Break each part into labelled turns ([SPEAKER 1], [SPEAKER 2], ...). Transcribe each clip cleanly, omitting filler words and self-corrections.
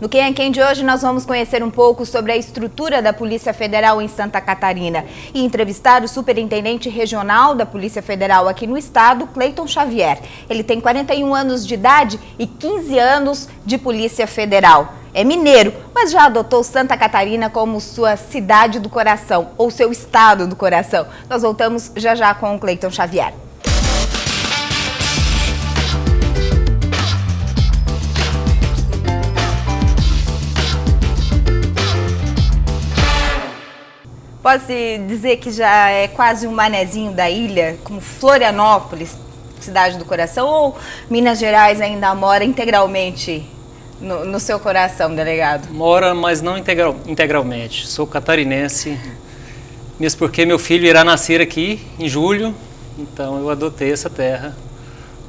[SPEAKER 1] No Quem é Quem de hoje nós vamos conhecer um pouco sobre a estrutura da Polícia Federal em Santa Catarina e entrevistar o superintendente regional da Polícia Federal aqui no estado, Cleiton Xavier. Ele tem 41 anos de idade e 15 anos de Polícia Federal. É mineiro, mas já adotou Santa Catarina como sua cidade do coração, ou seu estado do coração. Nós voltamos já já com o Cleiton Xavier. Pode-se dizer que já é quase um manezinho da ilha, como Florianópolis, cidade do coração, ou Minas Gerais ainda mora integralmente no seu coração, delegado?
[SPEAKER 2] Mora, mas não integralmente. Sou catarinense, mesmo porque meu filho irá nascer aqui em julho, então eu adotei essa terra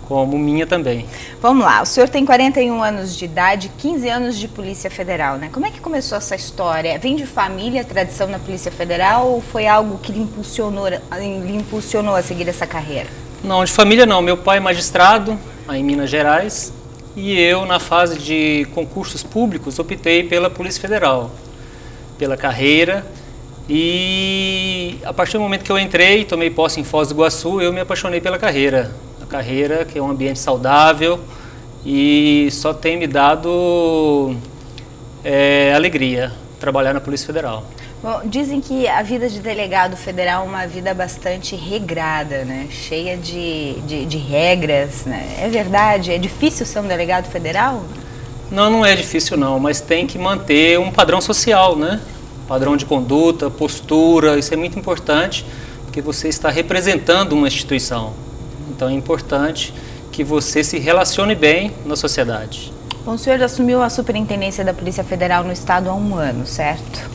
[SPEAKER 2] como minha também.
[SPEAKER 1] Vamos lá, o senhor tem 41 anos de idade, 15 anos de Polícia Federal, né? Como é que começou essa história? Vem de família, tradição na Polícia Federal, ou foi algo que lhe impulsionou a seguir essa carreira?
[SPEAKER 2] Não, de família não. Meu pai é magistrado, aí em Minas Gerais, e eu, na fase de concursos públicos, optei pela Polícia Federal, pela carreira, e a partir do momento que eu entrei, tomei posse em Foz do Iguaçu, eu me apaixonei pela carreira. A carreira, que é um ambiente saudável e só tem me dado alegria trabalhar na Polícia Federal.
[SPEAKER 1] Bom, dizem que a vida de delegado federal é uma vida bastante regrada, né? Cheia de regras, né? É verdade? É difícil ser um delegado federal?
[SPEAKER 2] Não, não é difícil não, mas tem que manter um padrão social, né? Padrão de conduta, postura, isso é muito importante, porque você está representando uma instituição. Então é importante que você se relacione bem na sociedade.
[SPEAKER 1] Bom, o senhor assumiu a superintendência da Polícia Federal no estado há um ano, certo?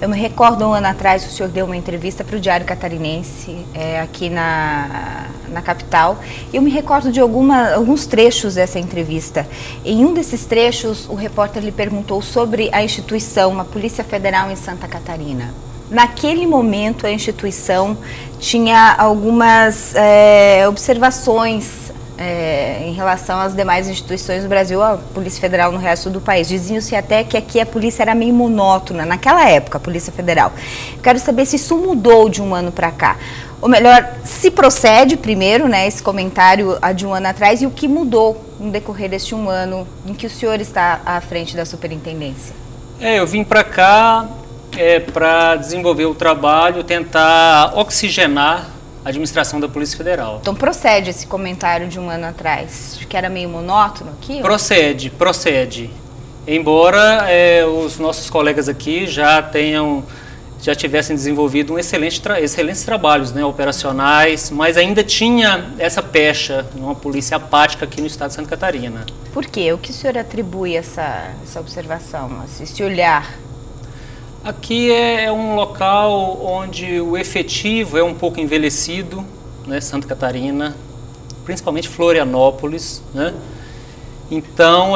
[SPEAKER 1] Eu me recordo, um ano atrás, o senhor deu uma entrevista para o Diário Catarinense, aqui na capital. Eu me recordo de alguns trechos dessa entrevista. Em um desses trechos, o repórter lhe perguntou sobre a instituição, a Polícia Federal em Santa Catarina. Naquele momento, a instituição tinha algumas observações em relação às demais instituições do Brasil, a Polícia Federal no resto do país. Diziam-se até que aqui a polícia era meio monótona, naquela época, a Polícia Federal. Quero saber se isso mudou de um ano para cá. Ou melhor, se procede primeiro, né, esse comentário de um ano atrás, e o que mudou no decorrer deste um ano em que o senhor está à frente da superintendência?
[SPEAKER 2] Eu vim para cá para desenvolver o trabalho, tentar oxigenar a administração da Polícia Federal.
[SPEAKER 1] Então procede esse comentário de um ano atrás, de que era meio monótono aqui?
[SPEAKER 2] Procede. Embora os nossos colegas aqui já tivessem desenvolvido excelentes trabalhos, né, operacionais, mas ainda tinha essa pecha, uma polícia apática aqui no estado de Santa Catarina.
[SPEAKER 1] Por quê? O que o senhor atribui essa observação, esse olhar?
[SPEAKER 2] Aqui é um local onde o efetivo é um pouco envelhecido, né, Santa Catarina, principalmente Florianópolis, né? Então,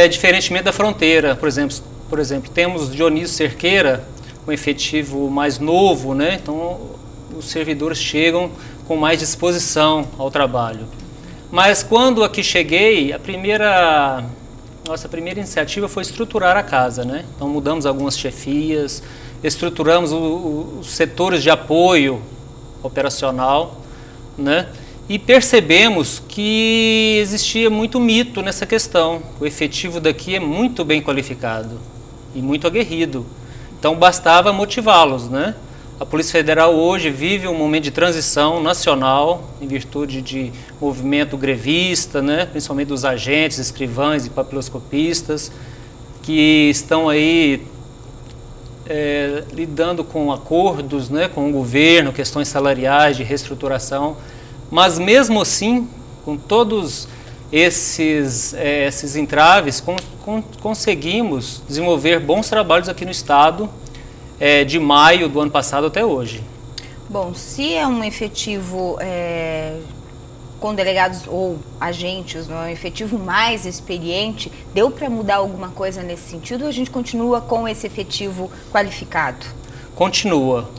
[SPEAKER 2] diferentemente da fronteira, por exemplo, temos Dionísio Cerqueira, um efetivo mais novo, né? Então os servidores chegam com mais disposição ao trabalho. Mas quando aqui cheguei, nossa primeira iniciativa foi estruturar a casa, né? Então mudamos algumas chefias, estruturamos os setores de apoio operacional, né? E percebemos que existia muito mito nessa questão. O efetivo daqui é muito bem qualificado e muito aguerrido. Então bastava motivá-los, né? A Polícia Federal hoje vive um momento de transição nacional, em virtude de movimento grevista, né? Principalmente dos agentes, escrivães e papiloscopistas, que estão aí lidando com acordos, né? Com o governo, questões salariais, de reestruturação. Mas mesmo assim, com todos esses entraves, conseguimos desenvolver bons trabalhos aqui no estado, de maio do ano passado até hoje.
[SPEAKER 1] Bom, se é um efetivo com delegados ou agentes, não é um efetivo mais experiente, deu para mudar alguma coisa nesse sentido ou a gente continua com esse efetivo qualificado?
[SPEAKER 2] Continua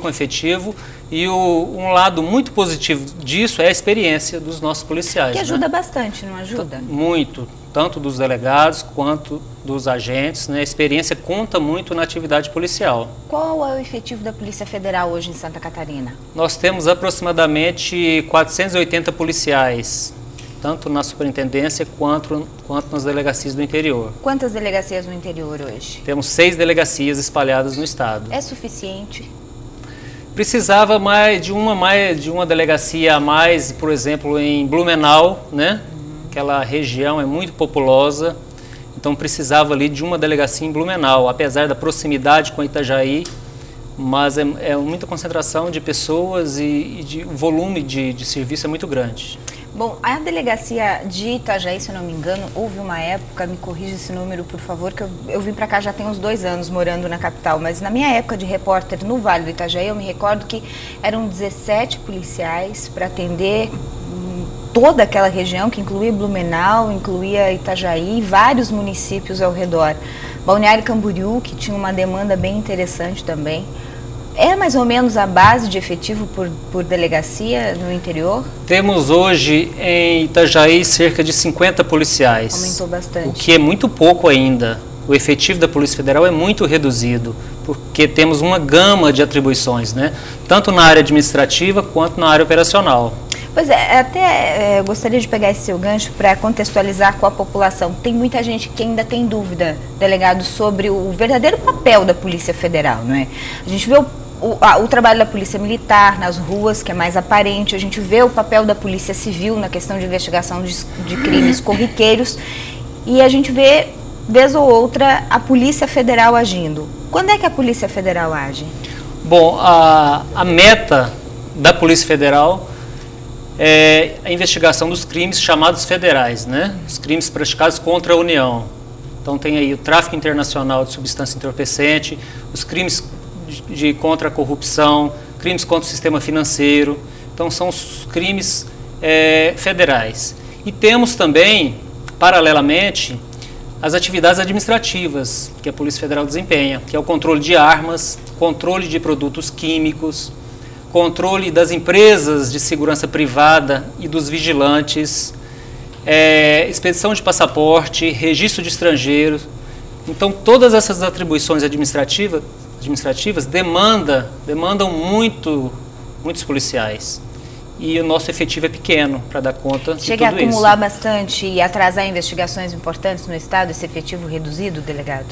[SPEAKER 2] com efetivo E um lado muito positivo disso é a experiência dos nossos policiais.
[SPEAKER 1] Que ajuda bastante, não ajuda?
[SPEAKER 2] Muito, tanto dos delegados quanto dos agentes, né? A experiência conta muito na atividade policial.
[SPEAKER 1] Qual é o efetivo da Polícia Federal hoje em Santa Catarina?
[SPEAKER 2] Nós temos aproximadamente 480 policiais, tanto na superintendência quanto nas delegacias do interior.
[SPEAKER 1] Quantas delegacias no interior hoje?
[SPEAKER 2] Temos 6 delegacias espalhadas no estado.
[SPEAKER 1] É suficiente?
[SPEAKER 2] Precisava de uma delegacia a mais, por exemplo, em Blumenau, né? Aquela região é muito populosa, então precisava ali de uma delegacia em Blumenau, apesar da proximidade com Itajaí, mas é muita concentração de pessoas e o volume de serviço é muito grande.
[SPEAKER 1] Bom, a delegacia de Itajaí, se eu não me engano, houve uma época, me corrija esse número, por favor, que eu vim para cá já tem uns 2 anos morando na capital, mas na minha época de repórter no Vale do Itajaí, eu me recordo que eram 17 policiais para atender toda aquela região, que incluía Blumenau, incluía Itajaí e vários municípios ao redor. Balneário Camboriú, que tinha uma demanda bem interessante também. É mais ou menos a base de efetivo por delegacia no interior?
[SPEAKER 2] Temos hoje em Itajaí cerca de 50 policiais.
[SPEAKER 1] Aumentou bastante.
[SPEAKER 2] O que é muito pouco ainda. O efetivo da Polícia Federal é muito reduzido, porque temos uma gama de atribuições, né? Tanto na área administrativa quanto na área operacional.
[SPEAKER 1] Pois é, até gostaria de pegar esse seu gancho para contextualizar com a população. Tem muita gente que ainda tem dúvida, delegado, sobre o verdadeiro papel da Polícia Federal, não é? A gente vê o trabalho da Polícia Militar nas ruas, que é mais aparente, a gente vê o papel da Polícia Civil na questão de investigação de crimes corriqueiros e a gente vê, vez ou outra, a Polícia Federal agindo. Quando é que a Polícia Federal age?
[SPEAKER 2] Bom, a meta da Polícia Federal é a investigação dos crimes chamados federais, né? Os crimes praticados contra a União. Então tem aí o tráfico internacional de substância entorpecente, os crimes contra a corrupção, crimes contra o sistema financeiro. Então são os crimes federais. E temos também, paralelamente, as atividades administrativas que a Polícia Federal desempenha, que é o controle de armas, controle de produtos químicos, controle das empresas de segurança privada e dos vigilantes, expedição de passaporte, registro de estrangeiros. Então, todas essas atribuições administrativas demandam muitos policiais. E o nosso efetivo é pequeno para dar conta de tudo isso.
[SPEAKER 1] Chega a acumular bastante e atrasar investigações importantes no Estado, esse efetivo reduzido, delegado?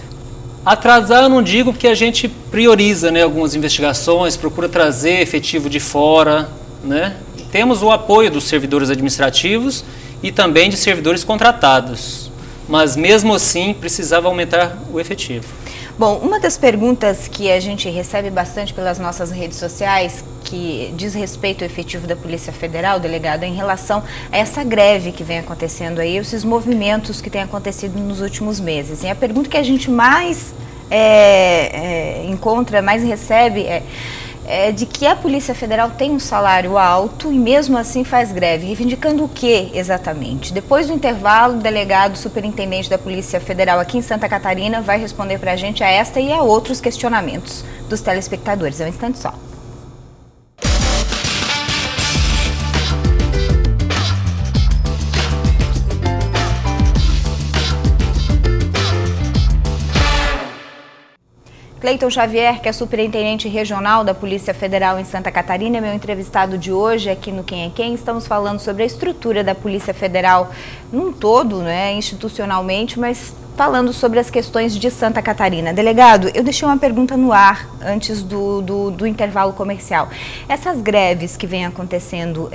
[SPEAKER 2] Atrasar eu não digo, porque a gente prioriza, né, algumas investigações, procura trazer efetivo de fora, né? Temos o apoio dos servidores administrativos e também de servidores contratados, mas mesmo assim precisava aumentar o efetivo.
[SPEAKER 1] Bom, uma das perguntas que a gente recebe bastante pelas nossas redes sociais, que diz respeito ao efetivo da Polícia Federal, delegado, é em relação a essa greve que vem acontecendo aí, esses movimentos que têm acontecido nos últimos meses. E a pergunta que a gente mais encontra, mais recebe é de que a Polícia Federal tem um salário alto e mesmo assim faz greve, reivindicando o que exatamente? Depois do intervalo, o delegado superintendente da Polícia Federal aqui em Santa Catarina vai responder para a gente a esta e a outros questionamentos dos telespectadores. É um instante só. Cleiton Xavier, que é superintendente regional da Polícia Federal em Santa Catarina, é meu entrevistado de hoje aqui no Quem é Quem. Estamos falando sobre a estrutura da Polícia Federal num todo, né, institucionalmente, mas falando sobre as questões de Santa Catarina. Delegado, eu deixei uma pergunta no ar antes do intervalo comercial. Essas greves que vêm acontecendo,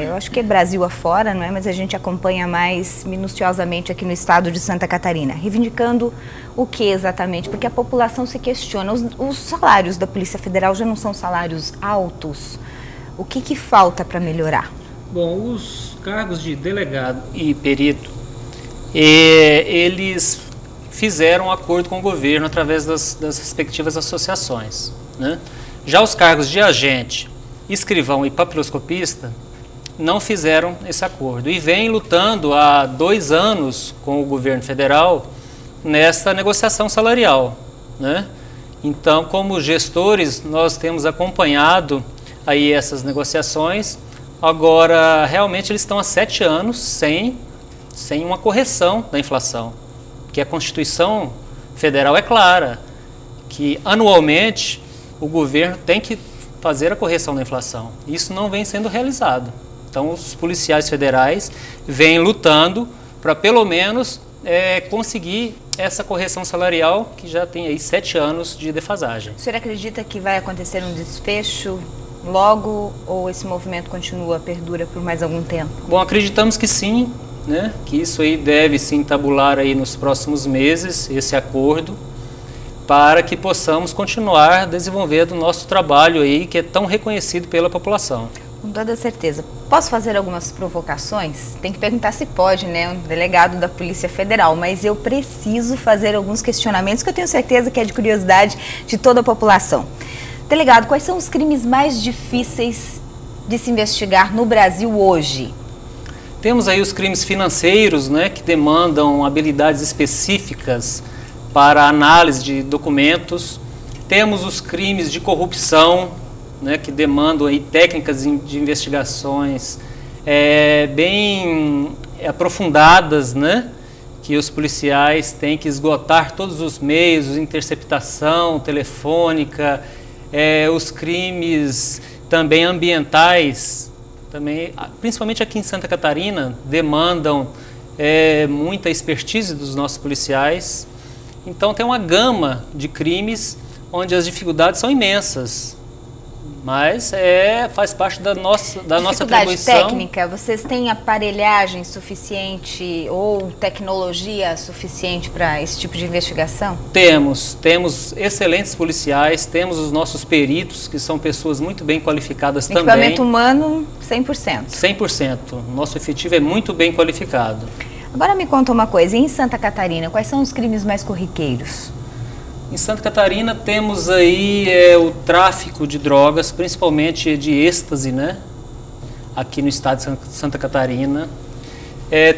[SPEAKER 1] eu acho que é Brasil afora, não é? Mas a gente acompanha mais minuciosamente aqui no estado de Santa Catarina, reivindicando o que exatamente? Porque a população se questiona. Os salários da Polícia Federal já não são salários altos? O que falta para melhorar?
[SPEAKER 2] Bom, os cargos de delegado e perito, eles fizeram um acordo com o governo através das respectivas associações, né? Já os cargos de agente, escrivão e papiloscopista não fizeram esse acordo e vêm lutando há 2 anos com o governo federal nessa negociação salarial, né? Então, como gestores, nós temos acompanhado aí essas negociações. Agora, realmente eles estão há 7 anos sem uma correção da inflação, porque a Constituição Federal é clara, que anualmente o governo tem que fazer a correção da inflação. Isso não vem sendo realizado. Então, os policiais federais vêm lutando para, pelo menos, conseguir essa correção salarial, que já tem aí 7 anos de defasagem.
[SPEAKER 1] O senhor acredita que vai acontecer um desfecho logo, ou esse movimento perdura por mais algum tempo?
[SPEAKER 2] Bom, acreditamos que sim, né? Que isso aí deve sim tabular aí nos próximos meses, esse acordo, para que possamos continuar desenvolvendo o nosso trabalho aí, que é tão reconhecido pela população.
[SPEAKER 1] Com toda certeza. Posso fazer algumas provocações? Tem que perguntar se pode, né? Um delegado da Polícia Federal, mas eu preciso fazer alguns questionamentos que eu tenho certeza que é de curiosidade de toda a população. Delegado, quais são os crimes mais difíceis de se investigar no Brasil hoje?
[SPEAKER 2] Temos aí os crimes financeiros, né, que demandam habilidades específicas para análise de documentos. Temos os crimes de corrupção, né, que demandam aí técnicas de investigações bem aprofundadas, né, que os policiais têm que esgotar todos os meios, interceptação telefônica, os crimes também ambientais, também, principalmente aqui em Santa Catarina, demandam muita expertise dos nossos policiais. Então tem uma gama de crimes onde as dificuldades são imensas, mas faz parte da nossa atribuição.
[SPEAKER 1] Técnica, vocês têm aparelhagem suficiente ou tecnologia suficiente para esse tipo de investigação?
[SPEAKER 2] Temos excelentes policiais, temos os nossos peritos, que são pessoas muito bem qualificadas também.
[SPEAKER 1] Equipamento humano, 100%?
[SPEAKER 2] 100%. Nosso efetivo é muito bem qualificado.
[SPEAKER 1] Agora me conta uma coisa, em Santa Catarina, quais são os crimes mais corriqueiros?
[SPEAKER 2] Em Santa Catarina temos aí o tráfico de drogas, principalmente de êxtase, né? Aqui no estado de Santa Catarina.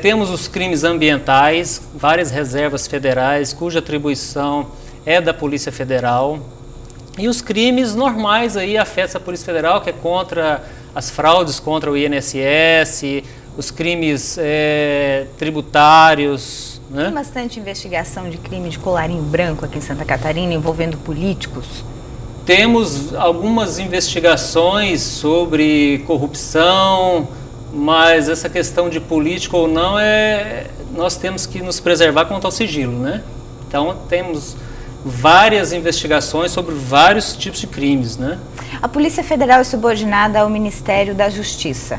[SPEAKER 2] Temos os crimes ambientais, várias reservas federais, cuja atribuição é da Polícia Federal. E os crimes normais aí afetam a Polícia Federal, que é contra as fraudes contra o INSS, os crimes tributários. Né?
[SPEAKER 1] Tem bastante investigação de crime de colarinho branco aqui em Santa Catarina envolvendo políticos?
[SPEAKER 2] Temos algumas investigações sobre corrupção, mas essa questão de político ou não nós temos que nos preservar quanto ao sigilo, né? Então temos várias investigações sobre vários tipos de crimes, né?
[SPEAKER 1] A Polícia Federal é subordinada ao Ministério da Justiça.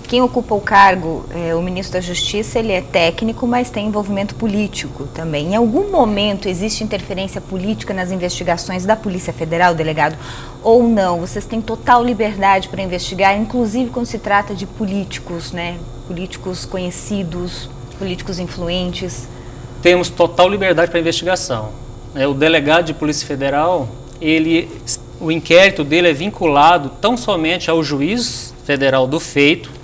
[SPEAKER 1] Quem ocupa o cargo, o ministro da Justiça, ele é técnico, mas tem envolvimento político também. Em algum momento existe interferência política nas investigações da Polícia Federal, delegado, ou não? Vocês têm total liberdade para investigar, inclusive quando se trata de políticos, né? Políticos conhecidos, políticos influentes.
[SPEAKER 2] Temos total liberdade para investigação. O delegado de Polícia Federal, o inquérito dele é vinculado tão somente ao juiz federal do feito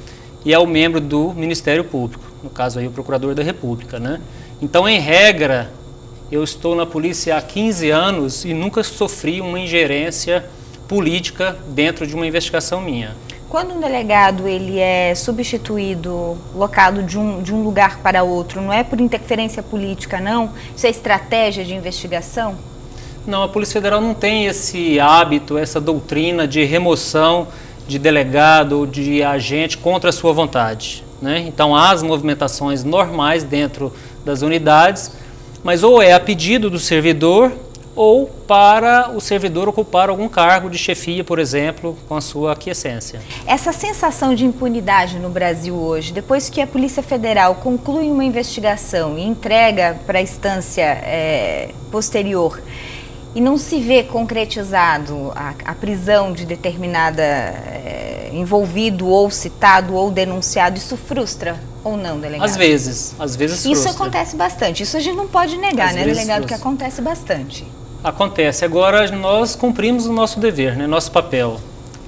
[SPEAKER 2] e ao membro do Ministério Público, no caso aí o Procurador da República, né? Então, em regra, eu estou na polícia há 15 anos e nunca sofri uma ingerência política dentro de uma investigação minha.
[SPEAKER 1] Quando um delegado ele é substituído, locado de um lugar para outro, não é por interferência política, não? Isso é estratégia de investigação?
[SPEAKER 2] Não, a Polícia Federal não tem esse hábito, essa doutrina de remoção de delegado ou de agente contra a sua vontade, né? Então, há as movimentações normais dentro das unidades, mas ou é a pedido do servidor ou para o servidor ocupar algum cargo de chefia, por exemplo, com a sua aquiescência.
[SPEAKER 1] Essa sensação de impunidade no Brasil hoje, depois que a Polícia Federal conclui uma investigação e entrega para a instância posterior, e não se vê concretizado a prisão de determinada envolvido ou citado ou denunciado, isso frustra ou não, delegado?
[SPEAKER 2] Às vezes frustra.
[SPEAKER 1] Isso acontece bastante, isso a gente não pode negar,
[SPEAKER 2] Às
[SPEAKER 1] né,
[SPEAKER 2] vezes
[SPEAKER 1] delegado,
[SPEAKER 2] frustra.
[SPEAKER 1] que acontece bastante.
[SPEAKER 2] Acontece. Agora nós cumprimos o nosso dever, né, nosso papel.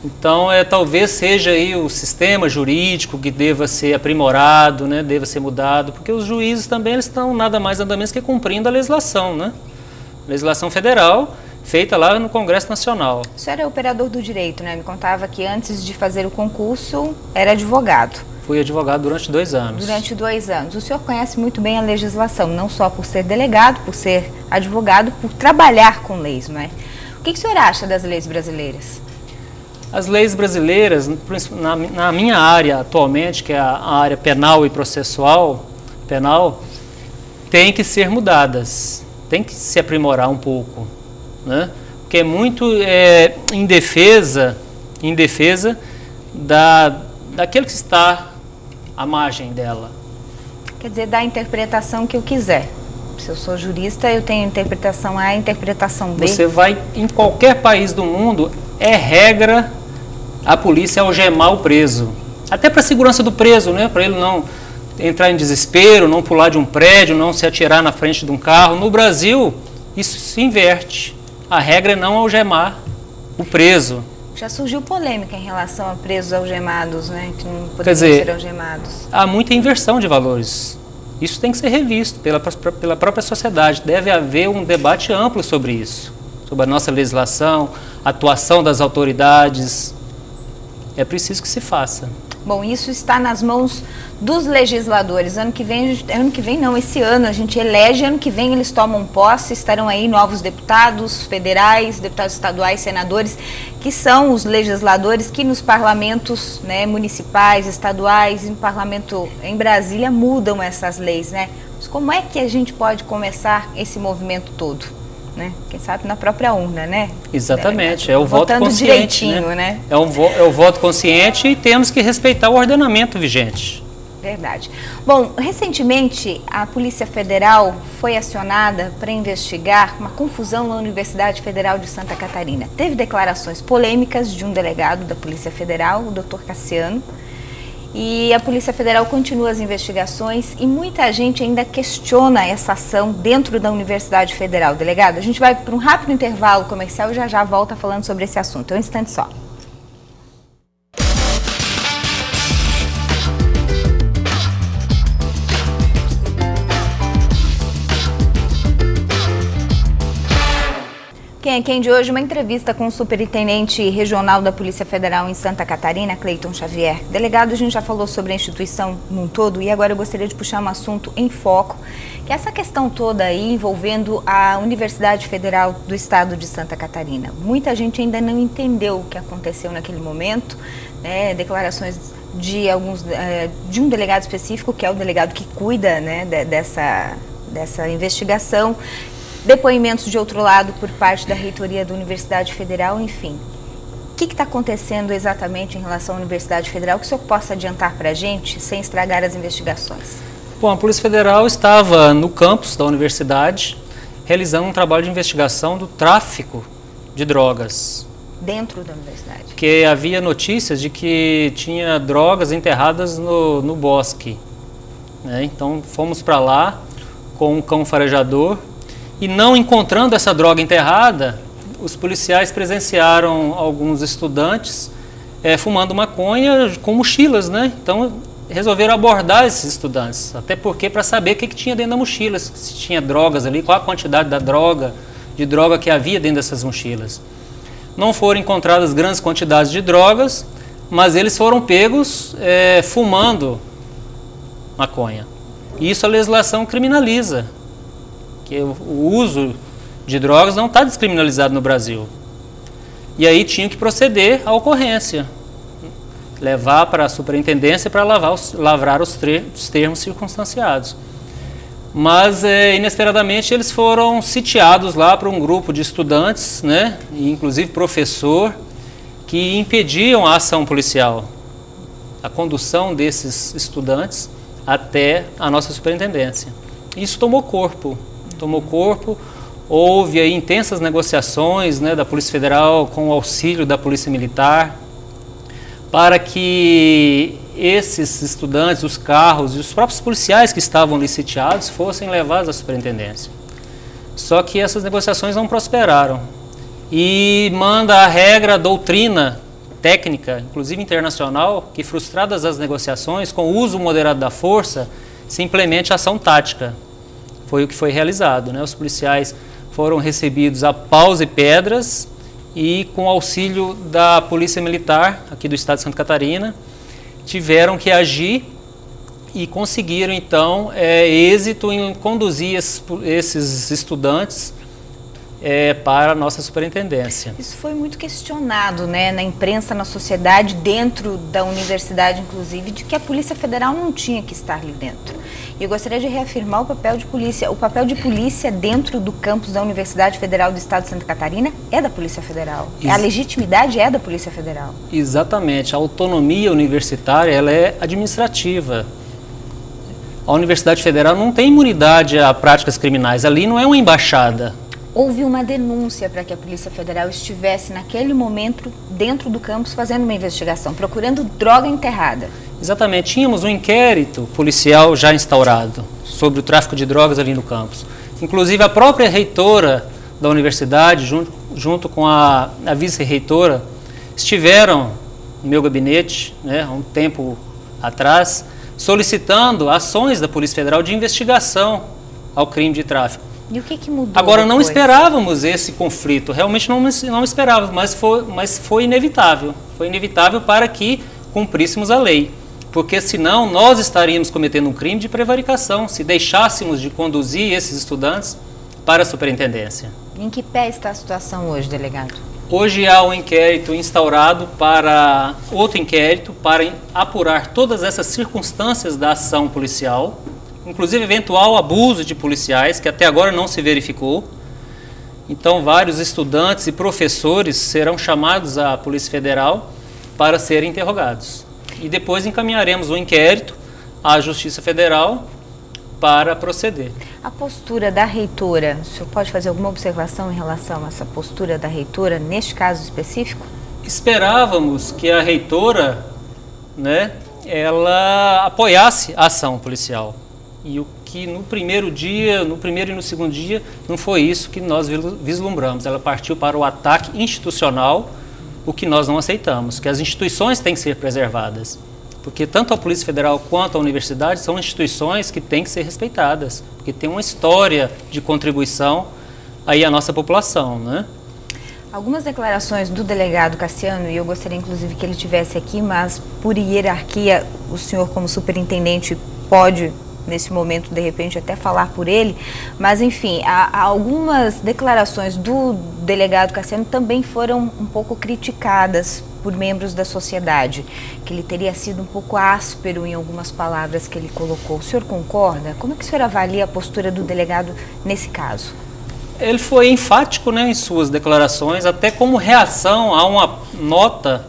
[SPEAKER 2] Então, talvez seja aí o sistema jurídico que deva ser aprimorado, né, deva ser mudado, porque os juízes também eles estão nada mais nada menos que cumprindo a legislação, né? Legislação federal, feita lá no Congresso Nacional.
[SPEAKER 1] O senhor é operador do direito, né? Me contava que antes de fazer o concurso era advogado.
[SPEAKER 2] Fui advogado durante 2 anos.
[SPEAKER 1] Durante 2 anos. O senhor conhece muito bem a legislação, não só por ser delegado, por ser advogado, por trabalhar com leis, não é? O que o senhor acha das leis brasileiras?
[SPEAKER 2] As leis brasileiras, na minha área atualmente, que é a área penal e processual, tem que ser mudadas, tem que se aprimorar um pouco, né? Porque é muito em defesa daquele que está à margem dela.
[SPEAKER 1] Quer dizer, da interpretação que eu quiser. Se eu sou jurista, eu tenho interpretação A, interpretação B.
[SPEAKER 2] Você vai em qualquer país do mundo, é regra a polícia algemar o preso. Até para a segurança do preso, né? Para ele não entrar em desespero, não pular de um prédio, não se atirar na frente de um carro. No Brasil, isso se inverte. A regra é não algemar o preso.
[SPEAKER 1] Já surgiu polêmica em relação a presos algemados, né? Que não poderiam ser algemados.
[SPEAKER 2] Há muita inversão de valores. Isso tem que ser revisto pela própria sociedade. Deve haver um debate amplo sobre isso, sobre a nossa legislação, a atuação das autoridades. É preciso que se faça.
[SPEAKER 1] Bom, isso está nas mãos dos legisladores. Ano que vem não, esse ano a gente elege, ano que vem eles tomam posse, estarão aí novos deputados federais, deputados estaduais, senadores, que são os legisladores que nos parlamentos, né, municipais, estaduais, no parlamento em Brasília mudam essas leis, né? Mas como é que a gente pode começar esse movimento todo? Né? Quem sabe na própria urna, né?
[SPEAKER 2] Exatamente, é o voto consciente,
[SPEAKER 1] né?
[SPEAKER 2] É o voto consciente e temos que respeitar o ordenamento vigente.
[SPEAKER 1] Verdade. Bom, recentemente a Polícia Federal foi acionada para investigar uma confusão na Universidade Federal de Santa Catarina. Teve declarações polêmicas de um delegado da Polícia Federal, o Dr. Cassiano, e a Polícia Federal continua as investigações e muita gente ainda questiona essa ação dentro da Universidade Federal. Delegado, a gente vai para um rápido intervalo comercial e já volta falando sobre esse assunto. Um instante só. Quem é quem de hoje? Uma entrevista com o superintendente regional da Polícia Federal em Santa Catarina, Cleiton Xavier. Delegado, a gente já falou sobre a instituição num todo e agora eu gostaria de puxar um assunto em foco, que é essa questão toda aí envolvendo a Universidade Federal do Estado de Santa Catarina. Muita gente ainda não entendeu o que aconteceu naquele momento, né? Declarações de um delegado específico, que é o delegado que cuida, né, dessa investigação. Depoimentos de outro lado por parte da reitoria da Universidade Federal, enfim. O que está acontecendo exatamente em relação à Universidade Federal que o senhor possa adiantar para a gente, sem estragar as investigações?
[SPEAKER 2] Bom, a Polícia Federal estava no campus da universidade, realizando um trabalho de investigação do tráfico de drogas.
[SPEAKER 1] Dentro da universidade?
[SPEAKER 2] Porque havia notícias de que tinha drogas enterradas no bosque, né? Então fomos para lá com um cão farejador, e não encontrando essa droga enterrada, os policiais presenciaram alguns estudantes fumando maconha com mochilas, né? Então resolveram abordar esses estudantes, até porque para saber o que tinha dentro da mochila, se tinha drogas ali, qual a quantidade de droga que havia dentro dessas mochilas. Não foram encontradas grandes quantidades de drogas, mas eles foram pegos fumando maconha. E isso a legislação criminaliza. Que o uso de drogas não está descriminalizado no Brasil. E aí tinham que proceder à ocorrência, levar para a superintendência para lavrar os termos circunstanciados. Mas, inesperadamente, eles foram sitiados lá por um grupo de estudantes, né, inclusive professor, que impediam a ação policial, a condução desses estudantes até a nossa superintendência. Isso tomou corpo. Houve aí intensas negociações, né, da Polícia Federal com o auxílio da Polícia Militar para que esses estudantes, os carros e os próprios policiais que estavam ali sitiados fossem levados à superintendência. Só que essas negociações não prosperaram e manda a regra, a doutrina técnica, inclusive internacional, que frustradas as negociações, com o uso moderado da força, se implemente ação tática. Foi o que foi realizado, né? Os policiais foram recebidos a paus e pedras e, com auxílio da Polícia Militar aqui do estado de Santa Catarina, tiveram que agir e conseguiram, então, êxito em conduzir esses estudantes para a nossa superintendência.
[SPEAKER 1] Isso foi muito questionado, né, na imprensa, na sociedade, dentro da universidade, inclusive, de que a Polícia Federal não tinha que estar ali dentro. E eu gostaria de reafirmar o papel de polícia. O papel de polícia dentro do campus da Universidade Federal do Estado de Santa Catarina é da Polícia Federal. A legitimidade é da Polícia Federal.
[SPEAKER 2] Exatamente. A autonomia universitária, ela é administrativa. A Universidade Federal não tem imunidade a práticas criminais. Ali não é uma embaixada.
[SPEAKER 1] Houve uma denúncia para que a Polícia Federal estivesse, naquele momento, dentro do campus, fazendo uma investigação, procurando droga enterrada.
[SPEAKER 2] Exatamente. Tínhamos um inquérito policial já instaurado sobre o tráfico de drogas ali no campus. Inclusive, a própria reitora da universidade, junto com a vice-reitora, estiveram no meu gabinete, né, há um tempo atrás, solicitando ações da Polícia Federal de investigação ao crime de tráfico.
[SPEAKER 1] E o que mudou?
[SPEAKER 2] Agora, não esperávamos esse conflito, realmente não esperávamos, mas foi inevitável. Foi inevitável para que cumpríssemos a lei, porque senão nós estaríamos cometendo um crime de prevaricação se deixássemos de conduzir esses estudantes para a superintendência.
[SPEAKER 1] Em que pé está a situação hoje, delegado?
[SPEAKER 2] Hoje há um inquérito instaurado para outro inquérito para apurar todas essas circunstâncias da ação policial, inclusive eventual abuso de policiais, que até agora não se verificou. Então, vários estudantes e professores serão chamados à Polícia Federal para serem interrogados. E depois encaminharemos o inquérito à Justiça Federal para proceder.
[SPEAKER 1] A postura da reitora, o senhor pode fazer alguma observação em relação a essa postura da reitora, neste caso específico?
[SPEAKER 2] Esperávamos que a reitora, né, ela apoiasse a ação policial. E o que no primeiro e no segundo dia, não foi isso que nós vislumbramos. Ela partiu para o ataque institucional, o que nós não aceitamos, que as instituições têm que ser preservadas. Porque tanto a Polícia Federal quanto a universidade são instituições que têm que ser respeitadas, porque tem uma história de contribuição aí à nossa população, né?
[SPEAKER 1] Algumas declarações do delegado Cassiano, e eu gostaria inclusive que ele estivesse aqui, mas por hierarquia, o senhor como superintendente pode, nesse momento, de repente, até falar por ele, mas enfim, algumas declarações do delegado Cassiano também foram um pouco criticadas por membros da sociedade, que ele teria sido um pouco áspero em algumas palavras que ele colocou. O senhor concorda? Como é que o senhor avalia a postura do delegado nesse caso?
[SPEAKER 2] Ele foi enfático, né, em suas declarações, até como reação a uma nota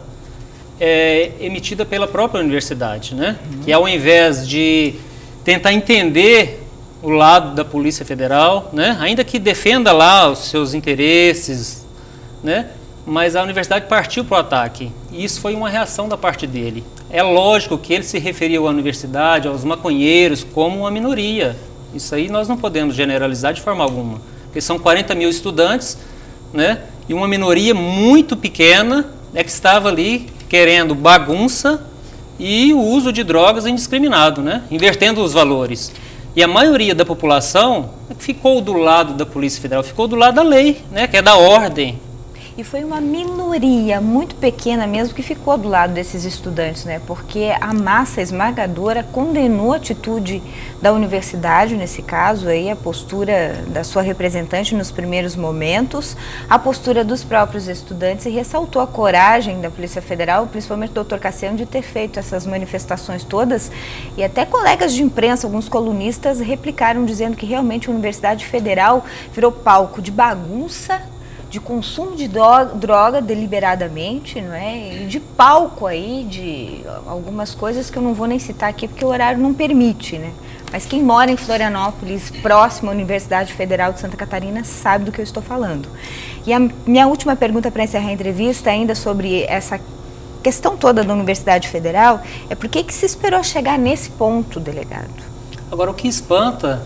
[SPEAKER 2] emitida pela própria universidade, né? Que ao invés de tentar entender o lado da Polícia Federal, né, ainda que defenda lá os seus interesses, né, mas a universidade partiu para o ataque. E isso foi uma reação da parte dele. É lógico que ele se referia à universidade, aos maconheiros, como uma minoria. Isso aí nós não podemos generalizar de forma alguma. Porque são 40 mil estudantes, né, e uma minoria muito pequena que estava ali querendo bagunça e o uso de drogas indiscriminado, né, invertendo os valores. E a maioria da população ficou do lado da Polícia Federal, ficou do lado da lei, né, que é da ordem.
[SPEAKER 1] E foi uma minoria muito pequena mesmo que ficou do lado desses estudantes, né? Porque a massa esmagadora condenou a atitude da universidade, nesse caso, aí, a postura da sua representante nos primeiros momentos, a postura dos próprios estudantes e ressaltou a coragem da Polícia Federal, principalmente do Dr. Cassiano, de ter feito essas manifestações todas. E até colegas de imprensa, alguns colunistas, replicaram dizendo que realmente a Universidade Federal virou palco de bagunça, de consumo de droga deliberadamente, não é? E de palco aí, de algumas coisas que eu não vou nem citar aqui porque o horário não permite, né? Mas quem mora em Florianópolis, próximo à Universidade Federal de Santa Catarina, sabe do que eu estou falando. E a minha última pergunta para encerrar a entrevista, ainda sobre essa questão toda da Universidade Federal, é por que se esperou chegar nesse ponto, delegado?
[SPEAKER 2] Agora, o que espanta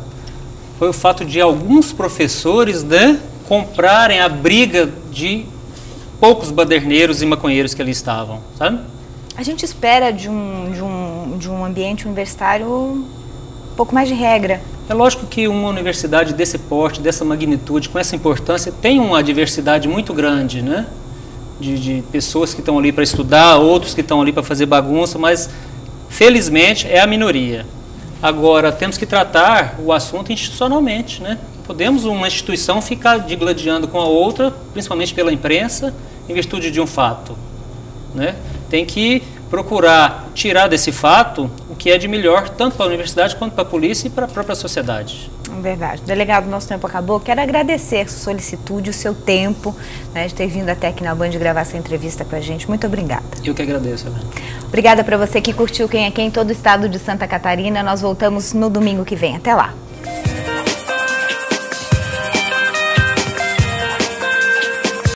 [SPEAKER 2] foi o fato de alguns professores, né, comprarem a briga de poucos baderneiros e maconheiros que ali estavam, sabe?
[SPEAKER 1] A gente espera de um ambiente universitário um pouco mais de regra.
[SPEAKER 2] É lógico que uma universidade desse porte, dessa magnitude, com essa importância, tem uma diversidade muito grande, né? De pessoas que estão ali para estudar, outros que estão ali para fazer bagunça, mas felizmente é a minoria. Agora, temos que tratar o assunto institucionalmente, né? Podemos uma instituição ficar digladiando com a outra, principalmente pela imprensa, em virtude de um fato, né? Tem que procurar tirar desse fato o que é de melhor, tanto para a universidade quanto para a polícia e para a própria sociedade.
[SPEAKER 1] Verdade. Delegado, nosso tempo acabou. Quero agradecer a sua solicitude, o seu tempo, né, de ter vindo até aqui na Band gravar essa entrevista com a gente. Muito obrigada.
[SPEAKER 2] Eu que agradeço, Ana.
[SPEAKER 1] Obrigada para você que curtiu Quem é Quem em todo o estado de Santa Catarina. Nós voltamos no domingo que vem. Até lá.